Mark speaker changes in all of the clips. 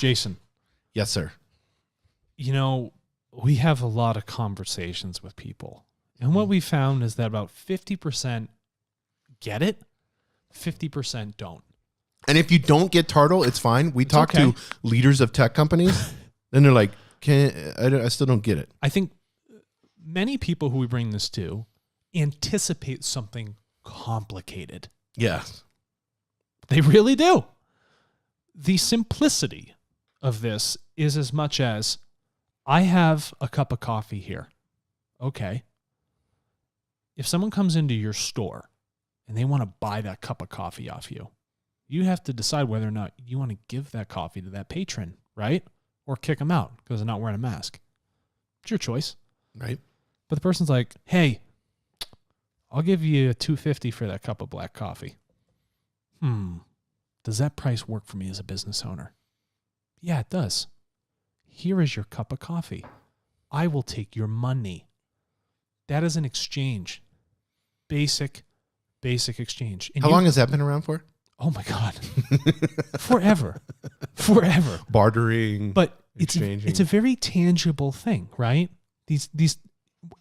Speaker 1: Jason.
Speaker 2: Yes, sir.
Speaker 1: You know, we have a lot of conversations with people. And what we found is that about 50% get it, 50% don't.
Speaker 2: And if you don't get Tartle, it's fine. We talk to leaders of tech companies, and they're like, I still don't get it.
Speaker 1: I think many people who we bring this to anticipate something complicated.
Speaker 2: Yes.
Speaker 1: They really do. The simplicity of this is as much as, I have a cup of coffee here. Okay. If someone comes into your store and they want to buy that cup of coffee off you, you have to decide whether or not you want to give that coffee to that patron, right? Or kick them out because they're not wearing a mask. It's your choice.
Speaker 2: Right.
Speaker 1: But the person's like, hey, I'll give you $2.50 for that cup of black coffee. Does that price work for me as a business owner? Yeah, it does. Here is your cup of coffee. I will take your money. That is an exchange. Basic exchange. And
Speaker 2: How long has that been around for?
Speaker 1: Oh my God. Forever.
Speaker 2: Bartering.
Speaker 1: But
Speaker 2: exchanging.
Speaker 1: it's a very tangible thing, right? These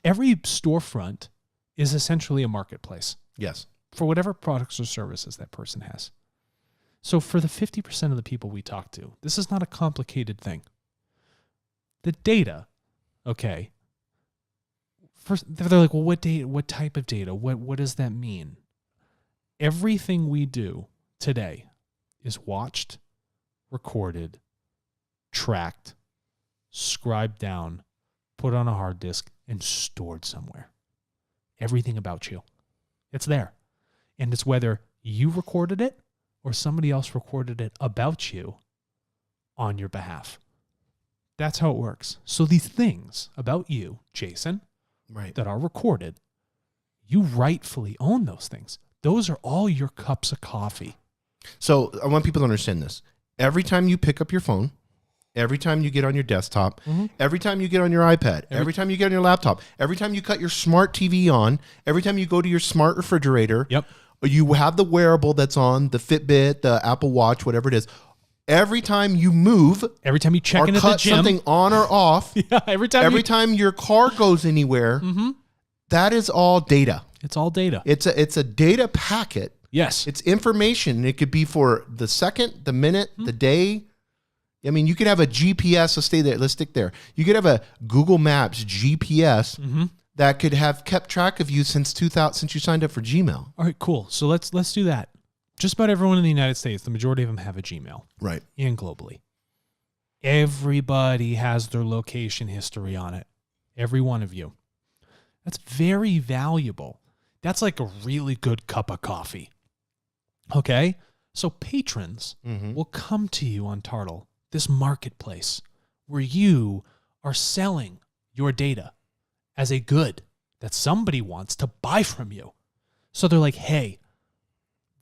Speaker 1: every storefront is essentially a marketplace.
Speaker 2: Yes.
Speaker 1: For whatever products or services that person has. So for the 50% of the people we talk to, this is not a complicated thing. The data, okay. First, they're like, well, what data? What type of data? What does that mean? Everything we do today is watched, recorded, tracked, scribed down, put on a hard disk, and stored somewhere. Everything about you. It's there. And it's whether you recorded it or somebody else recorded it about you on your behalf. That's how it works. So these things about you, Jason,
Speaker 2: right,
Speaker 1: that are recorded, you rightfully own those things. Those are all your cups of coffee.
Speaker 2: So I want people to understand this. Every time you pick up your phone, every time you get on your desktop, every time you get on your iPad, every time you get on your laptop, every time you cut your smart TV on, every time you go to your smart refrigerator, you have the wearable that's on, the Fitbit, the Apple Watch, whatever it is. Every time you move,
Speaker 1: every time you check into the gym,
Speaker 2: something on or off,
Speaker 1: every
Speaker 2: time your car goes anywhere, that is all data.
Speaker 1: It's all data.
Speaker 2: It's a data packet.
Speaker 1: Yes.
Speaker 2: It's information. It could be for the second, the minute, the day. I mean, you could have a GPS. Let's stick there. You could have a Google Maps GPS that could have kept track of you since you signed up for Gmail.
Speaker 1: All right, cool. So let's do that. Just about everyone in the United States, the majority of them have a Gmail.
Speaker 2: Right.
Speaker 1: And globally. Everybody has their location history on it. Every one of you. That's very valuable. That's like a really good cup of coffee. Okay? So patrons will come to you on Tartle, this marketplace where you are selling your data as a good that somebody wants to buy from you. So they're like, hey,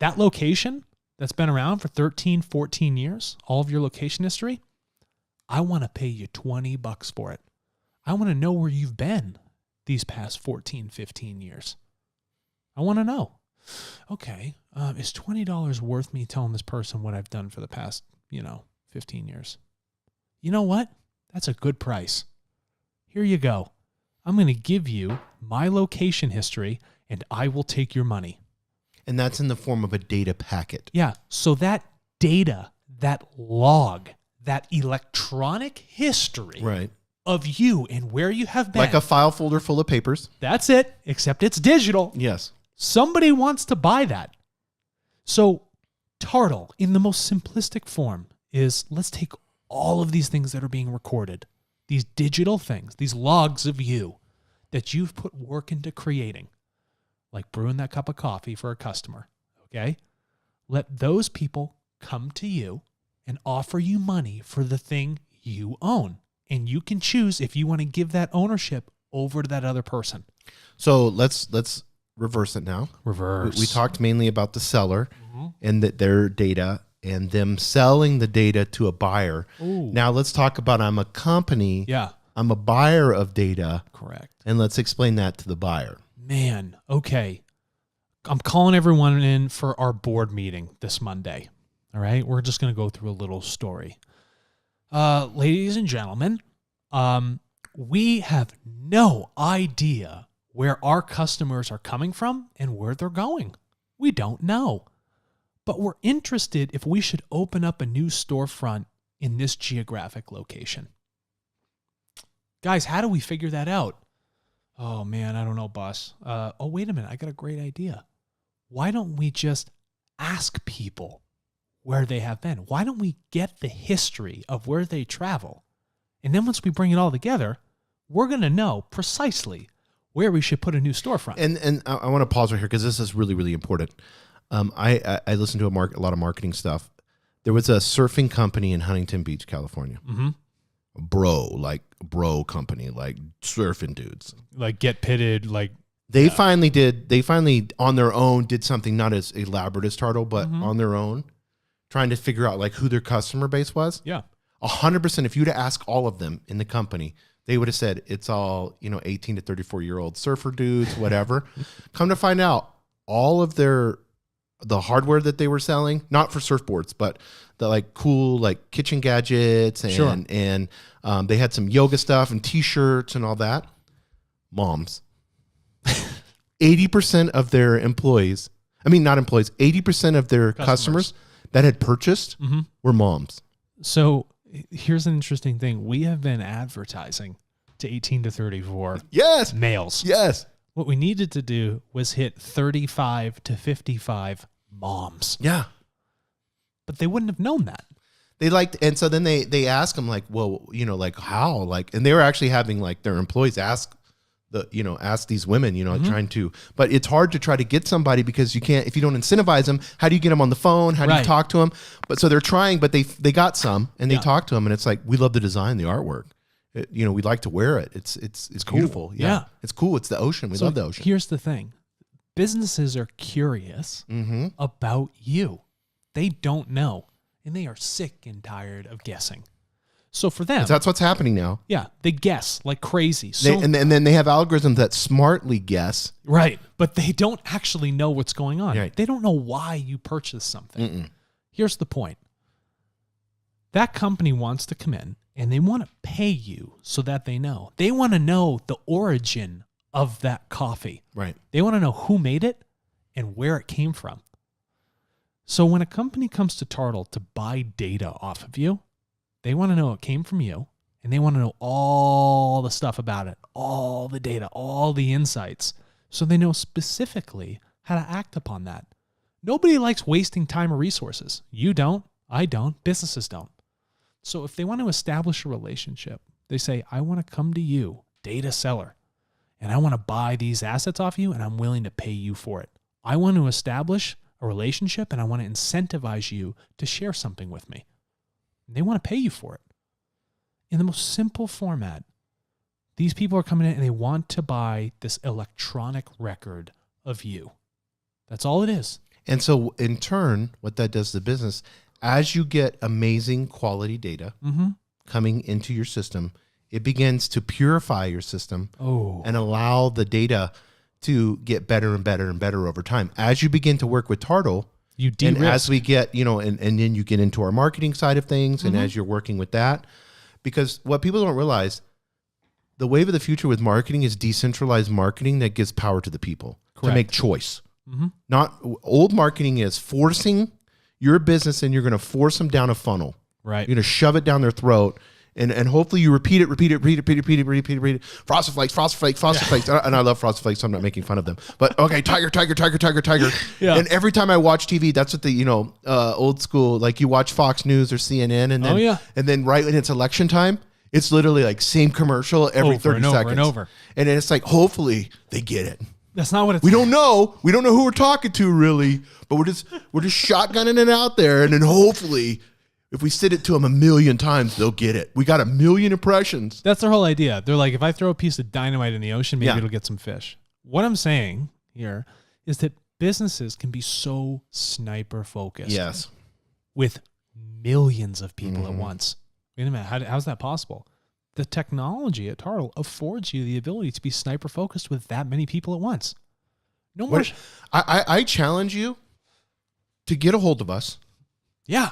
Speaker 1: that location that's been around for 13, 14 years, all of your location history, I want to pay you $20 for it. I want to know where you've been these past 14, 15 years. I want to know. Okay, is $20 worth me telling this person what I've done for the past, 15 years? You know what? That's a good price. Here you go. I'm going to give you my location history, and I will take your money.
Speaker 2: And that's in the form of a data packet.
Speaker 1: Yeah. So that data, that log, that electronic history of you and where you have been.
Speaker 2: Like a file folder full of papers.
Speaker 1: That's it, except it's digital.
Speaker 2: Yes.
Speaker 1: Somebody wants to buy that. So Tartle, in the most simplistic form, is let's take all of these things that are being recorded, these digital things, these logs of you that you've put work into creating, like brewing that cup of coffee for a customer, okay? Let those people come to you and offer you money for the thing you own. And you can choose if you want to give that ownership over to that other person.
Speaker 2: So let's reverse it now.
Speaker 1: Reverse.
Speaker 2: We talked mainly about the seller and their data and them selling the data to a buyer.
Speaker 1: Ooh.
Speaker 2: Now let's talk about I'm a company.
Speaker 1: Yeah.
Speaker 2: I'm a buyer of data.
Speaker 1: Correct.
Speaker 2: And let's explain that to the buyer.
Speaker 1: Man, okay. I'm calling everyone in for our board meeting this Monday. All right? We're just going to go through a little story. Ladies and gentlemen, we have no idea where our customers are coming from and where they're going. We don't know. But we're interested if we should open up a new storefront in this geographic location. Guys, how do we figure that out? Oh, man, I don't know, boss. Wait a minute. I got a great idea. Why don't we just ask people where they have been? Why don't we get the history of where they travel? And then once we bring it all together, we're going to know precisely where we should put a new storefront.
Speaker 2: And I want to pause right here because this is really, really important. I listen to a lot of marketing stuff. There was a surfing company in Huntington Beach, California.
Speaker 1: Mm-hmm.
Speaker 2: Bro company, like surfing dudes.
Speaker 1: Like get pitted, like...
Speaker 2: They finally on their own did something not as elaborate as Tartle, but on their own, trying to figure out like who their customer base was.
Speaker 1: Yeah.
Speaker 2: 100%. If you were to ask all of them in the company, they would have said it's all, 18 to 34-year-old surfer dudes, whatever. Come to find out, all of the hardware that they were selling, not for surfboards, but the like cool like kitchen gadgets and they had some yoga stuff and t-shirts and all that. Moms. 80% of their employees, 80% of their customers that had purchased were moms.
Speaker 1: So here's an interesting thing. We have been advertising to 18 to 34 males.
Speaker 2: Yes.
Speaker 1: What we needed to do was hit 35 to 55 moms.
Speaker 2: Yeah.
Speaker 1: But they wouldn't have known that.
Speaker 2: And so then they ask them like, well, like how? Like, and they were actually having like their employees ask these women, trying to, but it's hard to try to get somebody because you can't, if you don't incentivize them, how do you get them on the phone? How do you talk to them? But so they're trying, but they got some and they talk to them and it's like, we love the design, the artwork. We'd like to wear it. It's cool. Beautiful. Yeah. It's cool. It's the ocean. We love the ocean.
Speaker 1: Here's the thing. Businesses are curious about you. They don't know. And they are sick and tired of guessing. So for them,
Speaker 2: that's what's happening now.
Speaker 1: Yeah, they guess like crazy.
Speaker 2: And then they have algorithms that smartly guess.
Speaker 1: Right, but they don't actually know what's going on.
Speaker 2: Right.
Speaker 1: They don't know why you purchased something. Here's the point. That company wants to come in and they want to pay you so that they know. They want to know the origin of that coffee.
Speaker 2: Right.
Speaker 1: They want to know who made it and where it came from. So when a company comes to Tartle to buy data off of you, they want to know it came from you, and they want to know all the stuff about it, all the data, all the insights, so they know specifically how to act upon that. Nobody likes wasting time or resources. You don't, I don't, businesses don't. So if they want to establish a relationship, they say, I want to come to you, data seller, and I want to buy these assets off you, and I'm willing to pay you for it. I want to establish a relationship, and I want to incentivize you to share something with me. And they want to pay you for it. In the most simple format, these people are coming in and they want to buy this electronic record of you. That's all it is.
Speaker 2: And so in turn, what that does to the business, as you get amazing quality data coming into your system, it begins to purify your system and allow the data to get better and better and better over time. As you begin to work with Tartle, and as we get, and then you get into our marketing side of things, and as you're working with that, because what people don't realize, the wave of the future with marketing is decentralized marketing that gives power to the people to make choice. Not old marketing is forcing your business and you're going to force them down a funnel.
Speaker 1: Right.
Speaker 2: You're going to shove it down their throat. And hopefully you repeat it. Frosted Flakes. And I love Frosted Flakes, so I'm not making fun of them. But okay, tiger.
Speaker 1: Yeah.
Speaker 2: And every time I watch TV, that's what the, old school, like you watch Fox News or CNN and then, and then right when it's election time, it's literally like same commercial every 30 seconds. And then it's like, hopefully they get it.
Speaker 1: That's not what it's.
Speaker 2: We don't know who we're talking to really, but we're just shotgunning it out there. And then hopefully, if we sit it to them 1,000,000 times, they'll get it. We got 1,000,000 impressions.
Speaker 1: That's their whole idea. They're like, if I throw a piece of dynamite in the ocean, maybe it'll get some fish. What I'm saying here is that businesses can be so sniper focused.
Speaker 2: Yes.
Speaker 1: With millions of people at once. Wait a minute. How's that possible? The technology at Tartle affords you the ability to be sniper focused with that many people at once. No more.
Speaker 2: I challenge you to get a hold of us.
Speaker 1: Yeah.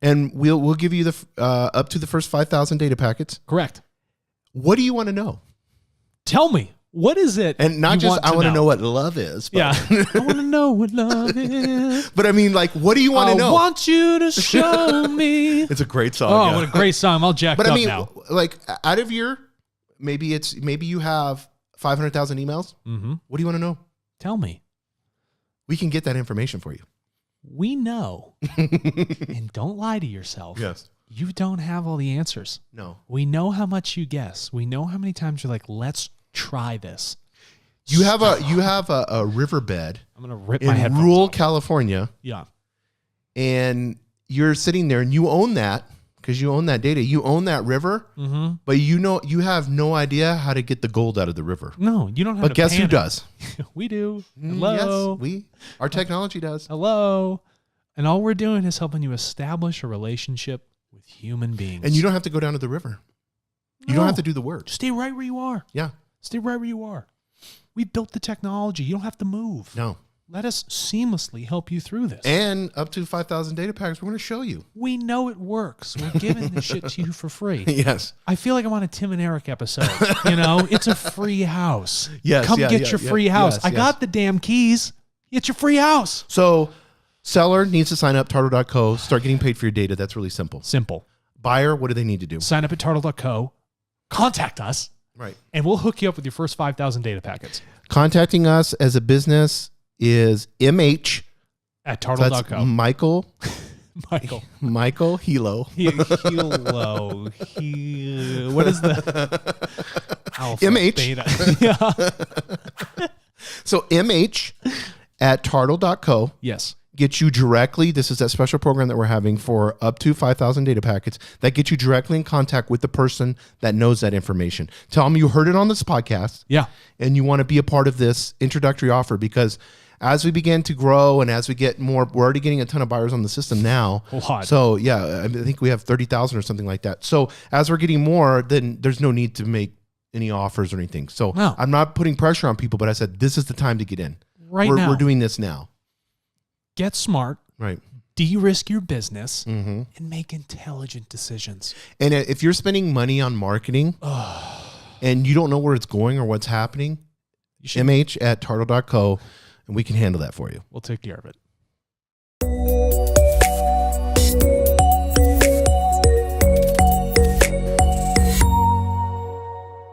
Speaker 2: And we'll give you the up to the first 5,000 data packets.
Speaker 1: Correct.
Speaker 2: What do you want to know?
Speaker 1: Tell me, what is it?
Speaker 2: And not just I want to know what love is. But
Speaker 1: Yeah. I want to know what love is.
Speaker 2: But I mean, like, what do you want to know?
Speaker 1: I want you to show me.
Speaker 2: It's a great song.
Speaker 1: Oh,
Speaker 2: yeah.
Speaker 1: what a great song. I'm all jacked
Speaker 2: But
Speaker 1: up
Speaker 2: I mean,
Speaker 1: now.
Speaker 2: like, out of your, maybe you have 500,000 emails.
Speaker 1: Mm-hmm.
Speaker 2: What do you want to know?
Speaker 1: Tell me.
Speaker 2: We can get that information for you.
Speaker 1: We know. And don't lie to yourself.
Speaker 2: Yes.
Speaker 1: You don't have all the answers.
Speaker 2: No.
Speaker 1: We know how much you guess. We know how many times you're like, let's try this.
Speaker 2: You have a riverbed
Speaker 1: I'm going to rip my
Speaker 2: in
Speaker 1: headphones
Speaker 2: rural
Speaker 1: off.
Speaker 2: California,
Speaker 1: Yeah.
Speaker 2: and you're sitting there and you own that because you own that data. You own that river,
Speaker 1: Mm-hmm.
Speaker 2: but you have no idea how to get the gold out of the river.
Speaker 1: No, you don't have
Speaker 2: But
Speaker 1: to
Speaker 2: guess who
Speaker 1: panic.
Speaker 2: does?
Speaker 1: We do. Hello.
Speaker 2: Yes, our technology does.
Speaker 1: Hello. And all we're doing is helping you establish a relationship with human beings.
Speaker 2: And you don't have to go down to the river. You don't have to do the work.
Speaker 1: Stay right where you are.
Speaker 2: Yeah.
Speaker 1: Stay right where you are. We built the technology. You don't have to move.
Speaker 2: No.
Speaker 1: Let us seamlessly help you through this.
Speaker 2: And up to 5,000 data packs, we're going to show you.
Speaker 1: We know it works. We're giving this shit to you for free.
Speaker 2: Yes.
Speaker 1: I feel like I'm on a Tim and Eric episode. You know, it's a free house.
Speaker 2: Yes.
Speaker 1: Come get your free house.
Speaker 2: Yes,
Speaker 1: I got the damn keys. Get your free house.
Speaker 2: So seller needs to sign up, tartle.co, start getting paid for your data. That's really simple.
Speaker 1: Simple.
Speaker 2: Buyer, what do they need to do?
Speaker 1: Sign up at tartle.co. Contact us.
Speaker 2: Right.
Speaker 1: And we'll hook you up with your first 5,000 data packets.
Speaker 2: Contacting us as a business is MH.
Speaker 1: At
Speaker 2: So that's
Speaker 1: tartle.co.
Speaker 2: Michael
Speaker 1: Michael.
Speaker 2: Hilo.
Speaker 1: Hilo. What is the alpha,
Speaker 2: MH.
Speaker 1: beta? Yeah.
Speaker 2: So MH at tartle.co
Speaker 1: Yes.
Speaker 2: gets you directly. This is that special program that we're having for up to 5,000 data packets that gets you directly in contact with the person that knows that information. Tell them you heard it on this podcast.
Speaker 1: Yeah.
Speaker 2: And you want to be a part of this introductory offer, because as we begin to grow and as we get more, we're already getting a ton of buyers on the system now.
Speaker 1: A lot.
Speaker 2: So yeah, I think we have 30,000 or something like that. So as we're getting more, then there's no need to make any offers or anything. So
Speaker 1: No.
Speaker 2: I'm not putting pressure on people, but I said, this is the time to get in.
Speaker 1: Right
Speaker 2: We're
Speaker 1: now.
Speaker 2: doing this now.
Speaker 1: Get smart.
Speaker 2: Right.
Speaker 1: De-risk your business.
Speaker 2: Mm-hmm.
Speaker 1: And make intelligent decisions.
Speaker 2: And if you're spending money on marketing and you don't know where it's going or what's happening,
Speaker 1: You should.
Speaker 2: MH at tartle.co, and we can handle that for you.
Speaker 1: We'll take care of it.